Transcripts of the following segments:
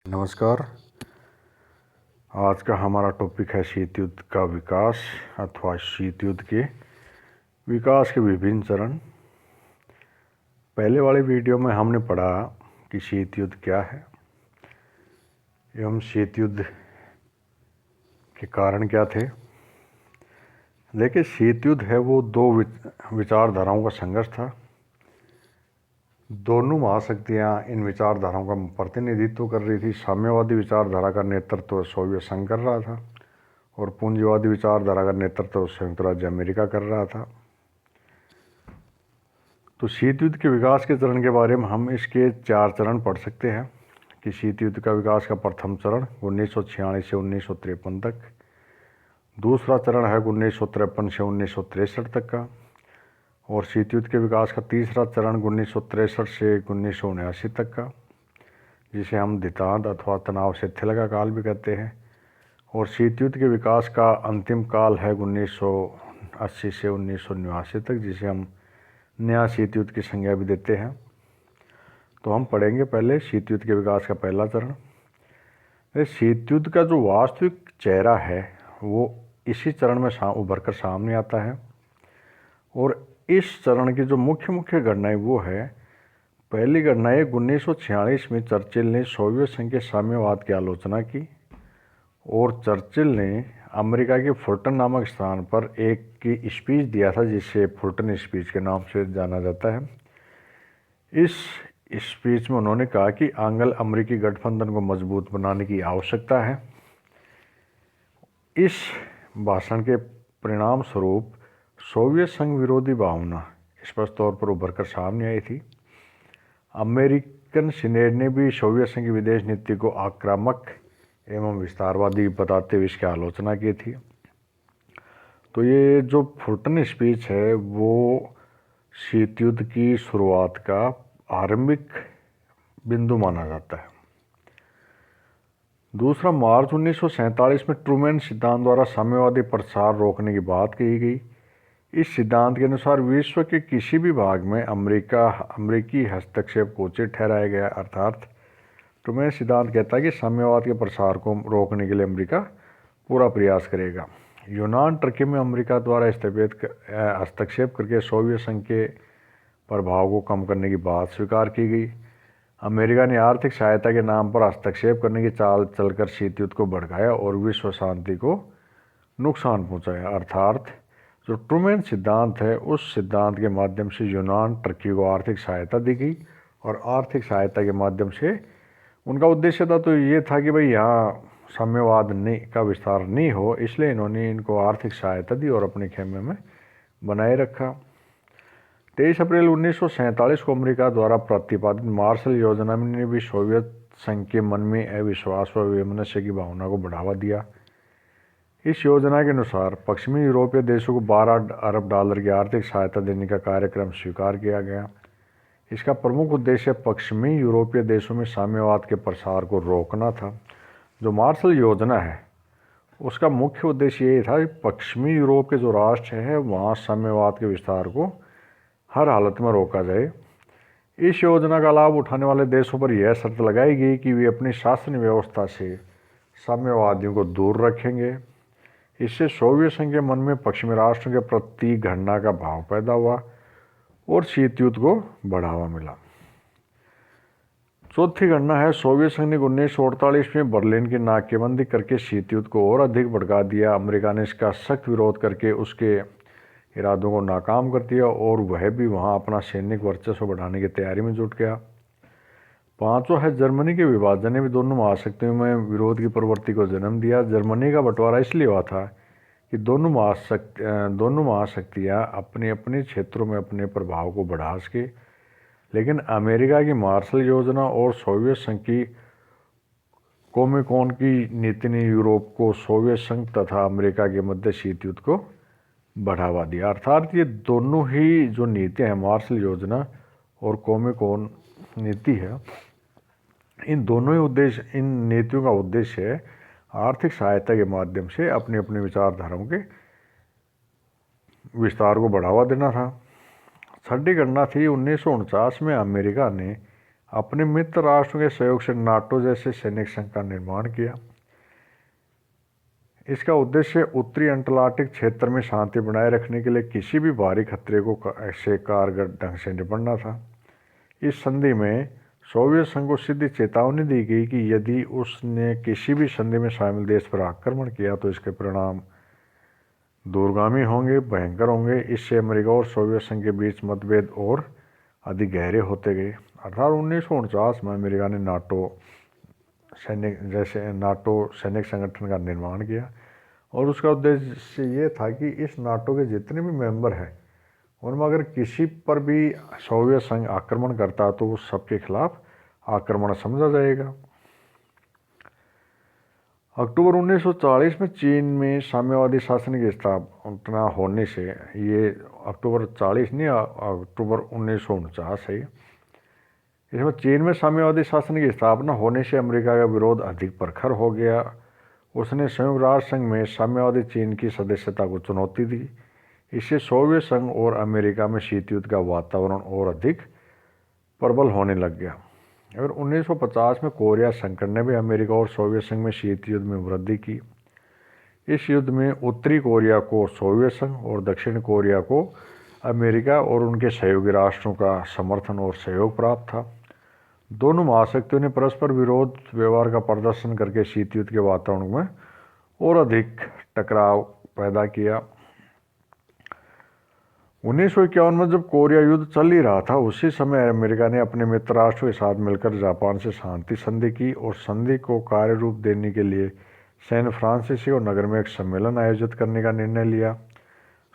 नमस्कार। आज का हमारा टॉपिक है शीत युद्ध का विकास अथवा शीत युद्ध के विकास के विभिन्न चरण। पहले वाले वीडियो में हमने पढ़ा कि शीत युद्ध क्या है एवं शीत युद्ध के कारण क्या थे। देखिए, शीत युद्ध है वो दो विचारधाराओं का संघर्ष था। दोनों महाशक्तियाँ इन विचारधाराओं का प्रतिनिधित्व कर रही थी। साम्यवादी विचारधारा का नेतृत्व सोवियत संघ कर रहा था और पूंजीवादी विचारधारा का नेतृत्व संयुक्त राज्य अमेरिका कर रहा था। तो शीत युद्ध के विकास के चरण के बारे में हम इसके 4 चरण पढ़ सकते हैं कि शीत युद्ध का विकास का प्रथम चरण 1946 से 1953 तक, दूसरा चरण है 1953 से 1963 तक का, और शीत युद्ध के विकास का तीसरा चरण 1963 से 1979 तक का, जिसे हम द्वितांत अथवा तनाव शिथिल का काल भी कहते हैं। और शीत युद्ध के विकास का अंतिम काल है 1980 से 1989 तक, जिसे हम नया शीत युद्ध की संज्ञा भी देते हैं। तो हम पढ़ेंगे पहले शीत युद्ध के विकास का पहला चरण। शीत युद्ध का जो वास्तविक चेहरा है वो इसी चरण में उभर कर सामने आता है। और इस चरण की जो मुख्य घटनाएं वो है, पहली घटना है 1946 में चर्चिल ने सोवियत संघ के साम्यवाद की आलोचना की और चर्चिल ने अमेरिका के फुल्टन नामक स्थान पर एक की स्पीच दिया था, जिसे फुल्टन स्पीच के नाम से जाना जाता है। इस स्पीच में उन्होंने कहा कि आंग्ल अमेरिकी गठबंधन को मजबूत बनाने की आवश्यकता है। इस भाषण के परिणाम स्वरूप सोवियत संघ विरोधी भावना स्पष्ट तौर पर उभर कर सामने आई थी। अमेरिकन सीनेट ने भी सोवियत संघ की विदेश नीति को आक्रामक एवं विस्तारवादी बताते हुए इसकी आलोचना की थी। तो ये जो फुल्टन स्पीच है वो शीत युद्ध की शुरुआत का आरंभिक बिंदु माना जाता है। दूसरा, मार्च 1947 में ट्रूमैन सिद्धांत द्वारा साम्यवादी प्रसार रोकने की बात कही गई। इस सिद्धांत के अनुसार विश्व के किसी भी भाग में अमेरिकी हस्तक्षेप को उचित ठहराया गया। अर्थात ट्रूमैन सिद्धांत कहता है कि साम्यवाद के प्रसार को रोकने के लिए अमेरिका पूरा प्रयास करेगा। यूनान टर्की में अमेरिका द्वारा हस्तक्षेप करके सोवियत संघ के प्रभाव को कम करने की बात स्वीकार की गई। अमेरिका ने आर्थिक सहायता के नाम पर हस्तक्षेप करने की चाल चलकर शीत युद्ध को भड़काया और विश्व शांति को नुकसान पहुंचाया। अर्थात जो ट्रूमैन सिद्धांत है उस सिद्धांत के माध्यम से यूनान टर्की को आर्थिक सहायता दी गई और आर्थिक सहायता के माध्यम से उनका उद्देश्य था तो ये था कि भाई यहाँ साम्यवाद का विस्तार नहीं हो, इसलिए इन्होंने इनको आर्थिक सहायता दी और अपने खेमे में बनाए रखा। 23 अप्रैल 1947 को अमेरिका द्वारा प्रतिपादित मार्शल योजना ने भी सोवियत संघ के मन में अविश्वास व वैमनस्य की भावना को बढ़ावा दिया। इस योजना के अनुसार पश्चिमी यूरोपीय देशों को 12 अरब डॉलर की आर्थिक सहायता देने का कार्यक्रम स्वीकार किया गया। इसका प्रमुख उद्देश्य पश्चिमी यूरोपीय देशों में साम्यवाद के प्रसार को रोकना था। जो मार्शल योजना है उसका मुख्य उद्देश्य ये था कि पश्चिमी यूरोप के जो राष्ट्र है वहाँ साम्यवाद के विस्तार को हर हालत में रोका जाए। इस योजना का लाभ उठाने वाले देशों पर यह शर्त लगाई गई कि वे अपनी शासन व्यवस्था से साम्यवादियों को दूर रखेंगे। इससे सोवियत संघ के मन में पश्चिमी राष्ट्रों के प्रति घृणा का भाव पैदा हुआ और शीत युद्ध को बढ़ावा मिला। चौथी घटना है, सोवियत संघ ने 1948 में बर्लिन की नाकेबंदी करके शीत युद्ध को और अधिक भड़का दिया। अमेरिका ने इसका सख्त विरोध करके उसके इरादों को नाकाम कर दिया और वह भी वहां अपना सैनिक वर्चस्व बढ़ाने की तैयारी में जुट गया। पांचवा है, जर्मनी के विभाजन ने भी दोनों महाशक्तियों में विरोध की प्रवृत्ति को जन्म दिया। जर्मनी का बंटवारा इसलिए हुआ था कि दोनों महाशक्तियाँ अपने अपने क्षेत्रों में अपने प्रभाव को बढ़ा सके, लेकिन अमेरिका की मार्शल योजना और सोवियत संघ की कोमिकोन की नीति ने यूरोप को सोवियत संघ तथा अमेरिका के मध्य शीत युद्ध को बढ़ावा दिया। अर्थात ये दोनों ही जो नीतियाँ हैं, मार्शल योजना और कोमिकोन नीति है, इन नीतियों का उद्देश्य है आर्थिक सहायता के माध्यम से अपने अपने विचारधाराओं के विस्तार को बढ़ावा देना था। छठी घटना थी 1949 में अमेरिका ने अपने मित्र राष्ट्रों के सहयोग से नाटो जैसे सैनिक संघ का निर्माण किया। इसका उद्देश्य उत्तरी अटलांटिक क्षेत्र में शांति बनाए रखने के लिए किसी भी बाहरी खतरे को ऐसे कारगर ढंग से निपटना था। इस संधि में सोवियत संघ को सीधी चेतावनी दी गई कि यदि उसने किसी भी संधि में शामिल देश पर आक्रमण किया तो इसके परिणाम दूरगामी होंगे, भयंकर होंगे। इससे अमेरिका और सोवियत संघ के बीच मतभेद और अधिक गहरे होते गए। अठारह 1949 में अमेरिका ने नाटो सैनिक संगठन का निर्माण किया और उसका उद्देश्य ये था कि इस नाटो के जितने भी मेंबर हैं उनमें अगर किसी पर भी सोवियत संघ आक्रमण करता तो उस सबके खिलाफ आक्रमण समझा जाएगा। अक्टूबर 1940 में चीन में साम्यवादी शासन की स्थापना होने से, ये अक्टूबर 40 नहीं, अक्टूबर 1949 है। इसमें चीन में साम्यवादी शासन की स्थापना होने से अमेरिका का विरोध अधिक प्रखर हो गया। उसने संयुक्त राष्ट्र संघ में साम्यवादी चीन की सदस्यता को चुनौती दी। इससे सोवियत संघ और अमेरिका में शीत युद्ध का वातावरण और अधिक प्रबल होने लग गया। और 1950 में कोरिया संकट ने भी अमेरिका और सोवियत संघ में शीत युद्ध में वृद्धि की। इस युद्ध में उत्तरी कोरिया को सोवियत संघ और दक्षिण कोरिया को अमेरिका और उनके सहयोगी राष्ट्रों का समर्थन और सहयोग प्राप्त था। दोनों महाशक्तियों ने परस्पर विरोध व्यवहार का प्रदर्शन करके शीत युद्ध के वातावरण में और अधिक टकराव पैदा किया। 1951 में जब कोरिया युद्ध चल ही रहा था, उसी समय अमेरिका ने अपने मित्र राष्ट्रों के साथ मिलकर जापान से शांति संधि की और संधि को कार्य रूप देने के लिए सैन फ्रांसिस्को नगर में एक सम्मेलन आयोजित करने का निर्णय लिया।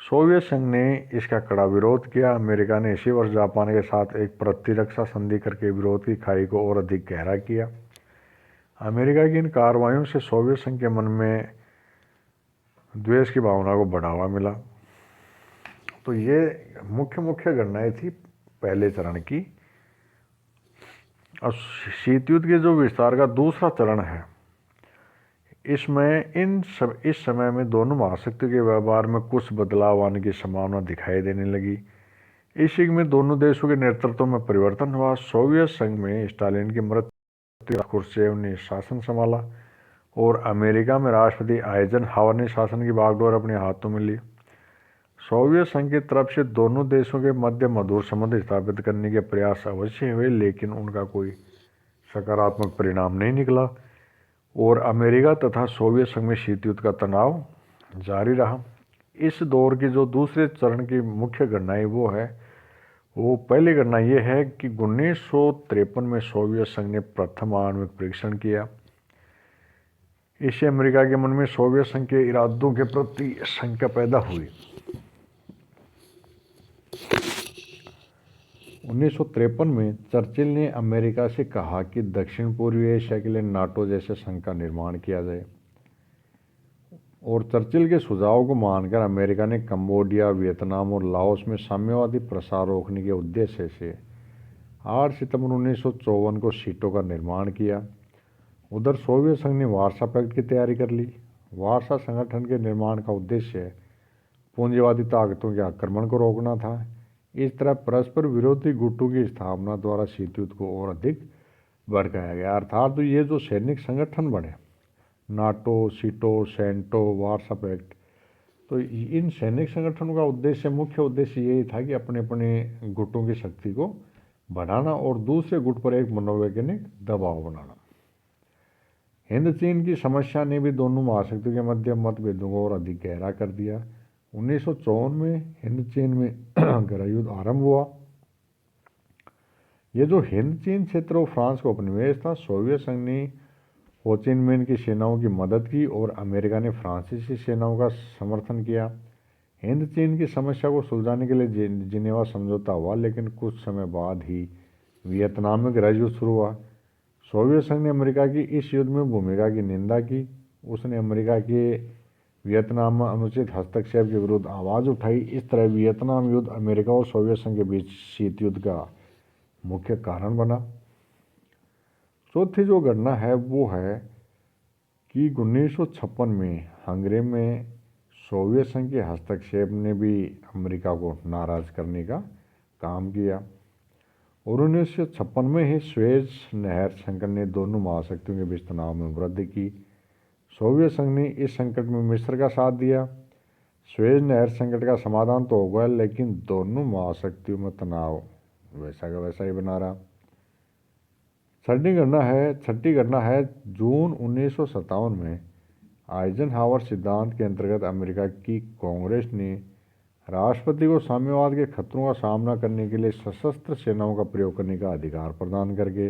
सोवियत संघ ने इसका कड़ा विरोध किया। अमेरिका ने इसी वर्ष जापान के साथ एक प्रतिरक्षा संधि करके विरोध की खाई को और अधिक गहरा किया। अमेरिका की इन कार्रवाइयों से सोवियत संघ के मन में द्वेष की भावना को बढ़ावा मिला। तो ये मुख्य गणनाएं थी पहले चरण की। और शीत युद्ध के जो विस्तार का दूसरा चरण है, इसमें इस समय में दोनों महाशक्तियों के व्यवहार में कुछ बदलाव आने की संभावना दिखाई देने लगी। इस युग में दोनों देशों के नेतृत्व में परिवर्तन हुआ। सोवियत संघ में स्टालिन की मृत्यु, खुर्शचेव ने शासन संभाला और अमेरिका में राष्ट्रपति आइजनहावर ने शासन की बागडोर अपने हाथों में ली। सोवियत संघ की तरफ से दोनों देशों के मध्य मधुर संबंध स्थापित करने के प्रयास अवश्य हुए, लेकिन उनका कोई सकारात्मक परिणाम नहीं निकला और अमेरिका तथा सोवियत संघ में शीत युद्ध का तनाव जारी रहा। इस दौर की जो दूसरे चरण की मुख्य गणनाएं वो पहली गणना ये है कि 1953 में सोवियत संघ ने प्रथम आणविक परीक्षण किया। इससे अमेरिका के मन में सोवियत संघ के इरादों के प्रति शंका पैदा हुई। 1953 में चर्चिल ने अमेरिका से कहा कि दक्षिण पूर्वी एशिया के लिए नाटो जैसे संघ का निर्माण किया जाए और चर्चिल के सुझाव को मानकर अमेरिका ने कंबोडिया, वियतनाम और लाओस में साम्यवादी प्रसार रोकने के उद्देश्य से 8 सितंबर 1954 को सीटों का निर्माण किया। उधर सोवियत संघ ने वार्सा पैक्ट की तैयारी कर ली। वार्सा संगठन के निर्माण का उद्देश्य पूंजीवादी ताकतों के आक्रमण को रोकना था। इस तरह परस्पर विरोधी गुटों की स्थापना द्वारा शीत युद्ध को और अधिक भड़काया गया। अर्थात तो ये जो सैनिक संगठन बने, नाटो, सीटो, सेंटो, वार्सा पैक्ट, तो इन सैनिक संगठनों का मुख्य उद्देश्य यही था कि अपने अपने गुटों की शक्ति को बढ़ाना और दूसरे गुट पर एक मनोवैज्ञानिक दबाव बनाना। हिंद चीन की समस्या ने भी दोनों महाशक्तियों के मध्य मतभेदों को और अधिक गहरा कर दिया। 1954 में हिंद चीन में गृह युद्ध आरंभ हुआ। ये जो हिंद चीन क्षेत्र और फ्रांस का उपनिवेश था, सोवियत संघ ने हो चिन मिन की सेनाओं की मदद की और अमेरिका ने फ्रांसीसी सेनाओं का समर्थन किया। हिंद चीन की समस्या को सुलझाने के लिए जिनेवा समझौता हुआ, लेकिन कुछ समय बाद ही वियतनाम में गृह युद्ध शुरू हुआ। सोवियत संघ ने अमेरिका की इस युद्ध में भूमिका की निंदा की। उसने अमेरिका के वियतनाम में अनुचित हस्तक्षेप के विरुद्ध आवाज़ उठाई। इस तरह वियतनाम युद्ध अमेरिका और सोवियत संघ के बीच शीत युद्ध का मुख्य कारण बना। चौथी जो घटना है वो है कि 1956 में हंगरी में सोवियत संघ के हस्तक्षेप ने भी अमेरिका को नाराज करने का काम किया और 1956 में ही स्वेज नहर संकट ने दोनों महाशक्तियों के बीच तनाव में वृद्धि की। सोवियत संघ ने इस संकट में मिस्र का साथ दिया। स्वेज नहर संकट का समाधान तो हो गया, लेकिन दोनों महाशक्तियों में तनाव वैसा का वैसा ही बना रहा। छठी घटना है जून 1957 में आइजनहावर सिद्धांत के अंतर्गत अमेरिका की कांग्रेस ने राष्ट्रपति को साम्यवाद के खतरों का सामना करने के लिए सशस्त्र सेनाओं का प्रयोग करने का अधिकार प्रदान करके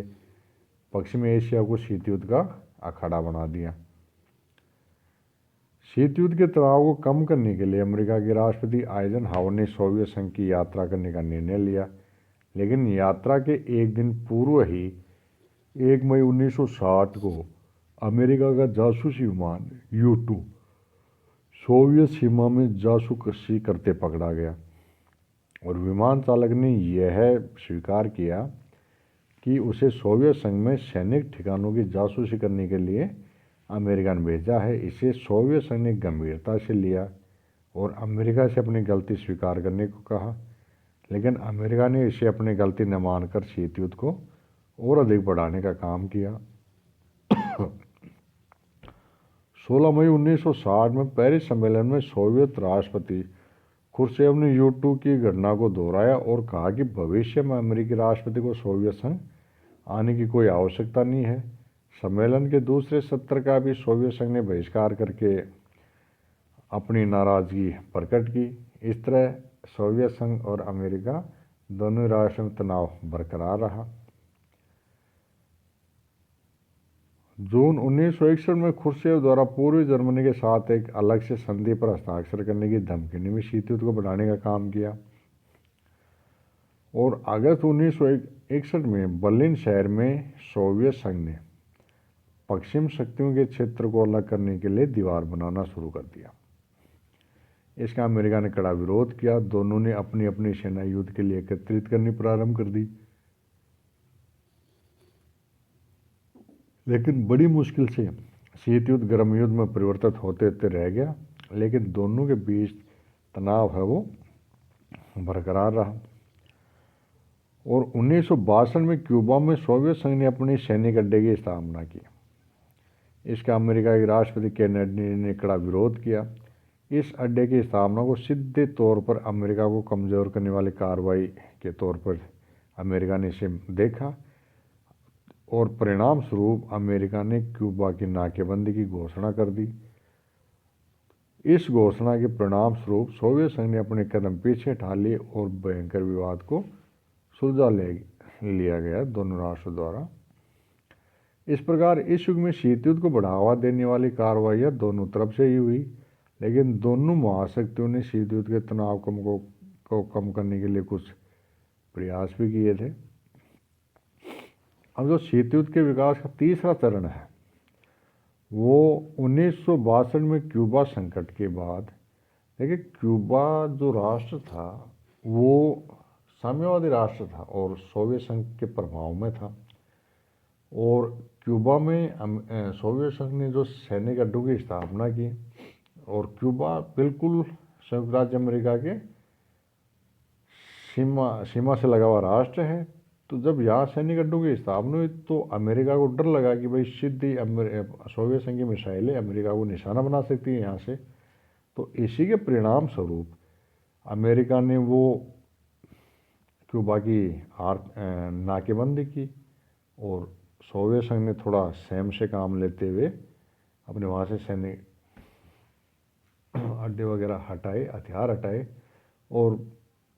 पश्चिमी एशिया को शीत युद्ध का अखाड़ा बना दिया। शीत युद्ध के तनाव को कम करने के लिए अमेरिका के राष्ट्रपति आइजनहावर ने सोवियत संघ की यात्रा करने का निर्णय लिया, लेकिन यात्रा के एक दिन पूर्व ही 1 मई 1960 को अमेरिका का जासूसी विमान U-2 सोवियत सीमा में जासूसी करते पकड़ा गया और विमान चालक ने यह स्वीकार किया कि उसे सोवियत संघ में सैनिक ठिकानों की जासूसी करने के लिए अमेरिका ने भेजा है। इसे सोवियत संघ ने गंभीरता से लिया और अमेरिका से अपनी गलती स्वीकार करने को कहा, लेकिन अमेरिका ने इसे अपनी गलती न मानकर शीत युद्ध को और अधिक बढ़ाने का काम किया। 16 मई 1960 में पेरिस सम्मेलन में सोवियत राष्ट्रपति खुर्शेव ने U-2 की घटना को दोहराया और कहा कि भविष्य में अमेरिकी राष्ट्रपति को सोवियत संघ आने की कोई आवश्यकता नहीं है। सम्मेलन के दूसरे सत्र का भी सोवियत संघ ने बहिष्कार करके अपनी नाराजगी प्रकट की। इस तरह सोवियत संघ और अमेरिका दोनों राष्ट्रों में तनाव बरकरार रहा। जून 1961 में खुर्शेव द्वारा पूर्वी जर्मनी के साथ एक अलग से संधि पर हस्ताक्षर करने की धमकी ने भी शीत युद्ध को बढ़ाने का काम किया और अगस्त 1961 में बर्लिन शहर में सोवियत संघ ने पश्चिम शक्तियों के क्षेत्र को अलग करने के लिए दीवार बनाना शुरू कर दिया। इसका अमेरिका ने कड़ा विरोध किया। दोनों ने अपनी अपनी सेना युद्ध के लिए एकत्रित करनी प्रारंभ कर दी, लेकिन बड़ी मुश्किल से शीत युद्ध गर्म युद्ध में परिवर्तित होते होते रह गया, लेकिन दोनों के बीच तनाव है वो बरकरार रहा। और 1962 में क्यूबा में सोवियत संघ ने अपनी सैनिक अड्डे की स्थापना की। इसका अमेरिका के राष्ट्रपति केनेडी ने कड़ा विरोध किया। इस अड्डे की स्थापना को सीधे तौर पर अमेरिका को कमज़ोर करने वाली कार्रवाई के तौर पर अमेरिका ने इसे देखा और परिणाम स्वरूप अमेरिका ने क्यूबा की नाकेबंदी की घोषणा कर दी। इस घोषणा के परिणाम स्वरूप सोवियत संघ ने अपने कदम पीछे हटा लिए और भयंकर विवाद को सुलझा लिया गया दोनों राष्ट्रों द्वारा। इस प्रकार इस युग में शीत युद्ध को बढ़ावा देने वाली कार्रवाइयाँ दोनों तरफ से ही हुई, लेकिन दोनों महाशक्तियों ने शीत युद्ध के तनाव को कम करने के लिए कुछ प्रयास भी किए थे। अब जो शीत युद्ध के विकास का तीसरा चरण है वो 1962 में क्यूबा संकट के बाद। देखिए, क्यूबा जो राष्ट्र था वो साम्यवादी राष्ट्र था और सोवियत संघ के प्रभाव में था, और क्यूबा में सोवियत संघ ने जो सैनिक अड्डों की स्थापना की, और क्यूबा बिल्कुल संयुक्त राज्य अमेरिका के सीमा से लगा हुआ राष्ट्र है। तो जब यहाँ सैनिक अड्डों की स्थापना हुई तो अमेरिका को डर लगा कि भाई सीधी सोवियत संघ की मिसाइलें अमेरिका को निशाना बना सकती है यहाँ से। तो इसी के परिणाम स्वरूप अमेरिका ने वो क्यूबा की नाकेबंदी की और सोवियत संघ ने थोड़ा संयम से काम लेते हुए अपने वहाँ से सैनिक अड्डे वगैरह हटाए, हथियार हटाए, और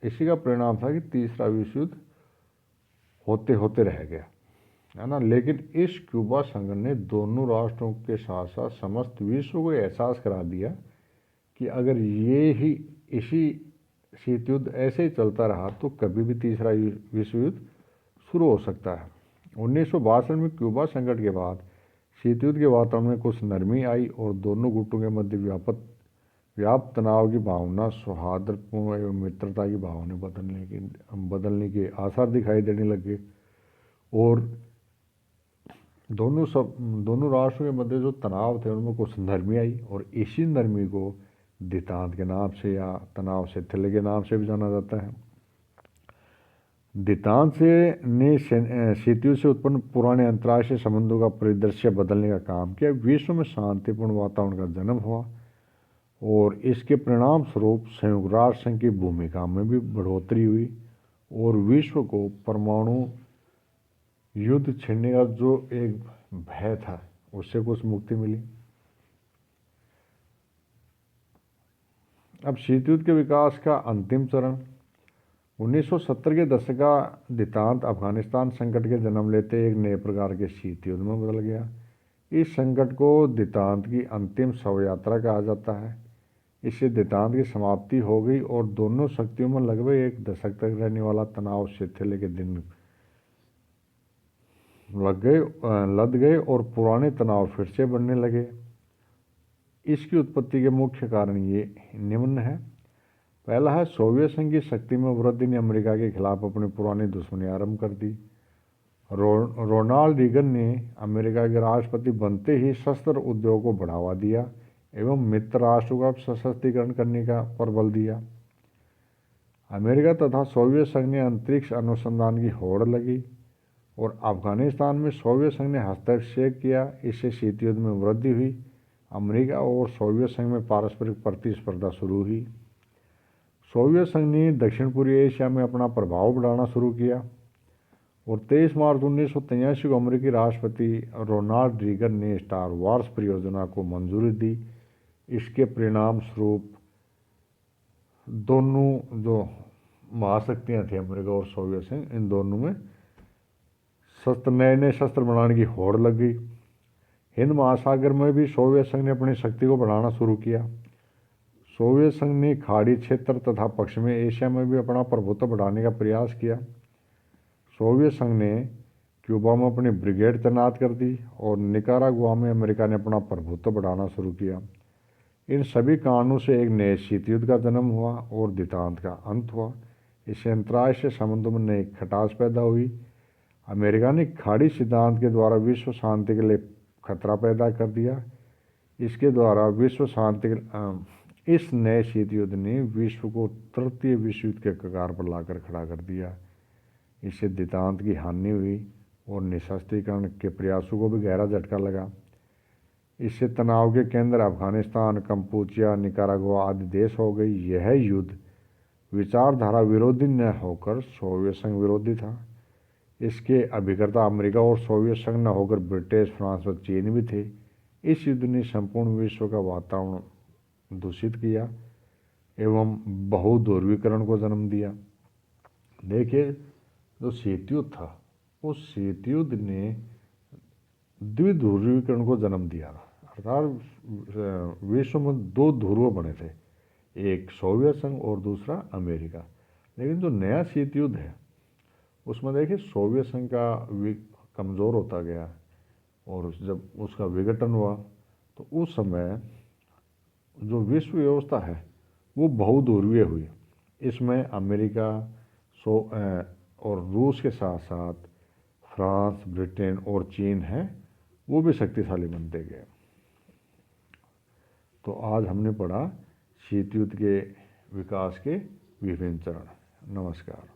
इसी का परिणाम था कि तीसरा विश्व युद्ध होते होते रह गया, है ना। लेकिन इस क्यूबा संकट ने दोनों राष्ट्रों के साथ साथ समस्त विश्व को एहसास करा दिया कि अगर इसी शीत युद्ध ऐसे ही चलता रहा तो कभी भी तीसरा विश्व युद्ध शुरू हो सकता है। 1962 में क्यूबा संकट के बाद शीत युद्ध के वातावरण में कुछ नरमी आई और दोनों गुटों के मध्य व्याप्त तनाव की भावना सौहार्दपूर्ण एवं मित्रता की भावना बदलने के आसार दिखाई देने लगे, और दोनों राष्ट्रों के मध्य जो तनाव थे उनमें कुछ नरमी आई, और इसी नरमी को देतांत के नाम से या तनाव शिथिल के नाम से भी जाना जाता है। देतांत ने शीत युद्ध से उत्पन्न पुराने अंतर्राष्ट्रीय संबंधों का परिदृश्य बदलने का काम किया। विश्व में शांतिपूर्ण वातावरण का जन्म हुआ और इसके परिणाम स्वरूप संयुक्त राष्ट्र संघ की भूमिका में भी बढ़ोतरी हुई और विश्व को परमाणु युद्ध छिड़ने का जो एक भय था उससे कुछ मुक्ति मिली। अब शीत युद्ध के विकास का अंतिम चरण 1970 के दशक का देतांत अफगानिस्तान संकट के जन्म लेते एक नए प्रकार के शीत युद्ध में बदल गया। इस संकट को देतांत की अंतिम शव यात्रा कहा जाता है। इससे देतांत की समाप्ति हो गई और दोनों शक्तियों में लगभग एक दशक तक रहने वाला तनाव शिथिल के दिन लद गए और पुराने तनाव फिर से बढ़ने लगे। इसकी उत्पत्ति के मुख्य कारण ये निम्न है। पहला है, सोवियत संघ की शक्ति में वृद्धि ने अमेरिका के खिलाफ अपनी पुरानी दुश्मनी आरंभ कर दी। रोनाल्ड रीगन ने अमेरिका के राष्ट्रपति बनते ही शस्त्र उद्योग को बढ़ावा दिया एवं मित्र राष्ट्रों का सशक्तिकरण करने का पर बल दिया। अमेरिका तथा सोवियत संघ ने अंतरिक्ष अनुसंधान की होड़ लगी और अफगानिस्तान में सोवियत संघ ने हस्तक्षेप किया। इससे शीत युद्ध में वृद्धि हुई। अमेरिका और सोवियत संघ में पारस्परिक प्रतिस्पर्धा शुरू हुई। सोवियत संघ ने दक्षिण पूर्वी एशिया में अपना प्रभाव बढ़ाना शुरू किया और 23 मार्च 1983 को अमेरिकी राष्ट्रपति रोनाल्ड रीगन ने स्टार वार्स परियोजना को मंजूरी दी। इसके परिणाम स्वरूप दोनों जो महाशक्तियां थी अमेरिका और सोवियत संघ, इन दोनों में नए शस्त्र बनाने की होड़ लग गई। हिंद महासागर में भी सोवियत संघ ने अपनी शक्ति को बढ़ाना शुरू किया। सोवियत संघ ने खाड़ी क्षेत्र तथा पश्चिमी एशिया में भी अपना प्रभुत्व बढ़ाने का प्रयास किया। सोवियत संघ ने क्यूबा में अपनी ब्रिगेड तैनात कर दी और निकारागुआ में अमेरिका ने अपना प्रभुत्व बढ़ाना शुरू किया। इन सभी कारणों से एक नए शीत युद्ध का जन्म हुआ और देतांत का अंत हुआ। इससे अंतर्राष्ट्रीय संबंधों में नई खटास पैदा हुई। अमेरिका ने खाड़ी सिद्धांत के द्वारा विश्व शांति के लिए खतरा पैदा कर दिया। इसके द्वारा विश्व शांति इस नए शीत युद्ध ने विश्व को तृतीय विश्व युद्ध के कगार पर लाकर खड़ा कर दिया। इससे देतांत की हानि हुई और निशस्त्रीकरण के प्रयासों को भी गहरा झटका लगा। इससे तनाव के केंद्र अफगानिस्तान, कम्पुचिया, निकारागुआ आदि देश हो गई। यह युद्ध विचारधारा विरोधी न होकर सोवियत संघ विरोधी था। इसके अभिकर्ता अमेरिका और सोवियत संघ न होकर ब्रिटेन, फ्रांस और चीन भी थे। इस युद्ध ने संपूर्ण विश्व का वातावरण दूषित किया एवं बहुध्रुवीकरण को जन्म दिया। देखिए, जो शीत युद्ध था उस शीत युद्ध ने द्विध्रुवीकरण को जन्म दिया। अर्थात विश्व में दो ध्रुव बने थे, एक सोवियत संघ और दूसरा अमेरिका। लेकिन जो नया शीत युद्ध है उसमें देखिए सोवियत संघ का कमज़ोर होता गया और जब उसका विघटन हुआ तो उस समय जो विश्व व्यवस्था है वो बहुध्रुवीय हुई। इसमें अमेरिका और रूस के साथ साथ फ्रांस, ब्रिटेन और चीन है, वो भी शक्तिशाली बनते गए। तो आज हमने पढ़ा शीत युद्ध के विकास के विभिन्न चरण। नमस्कार।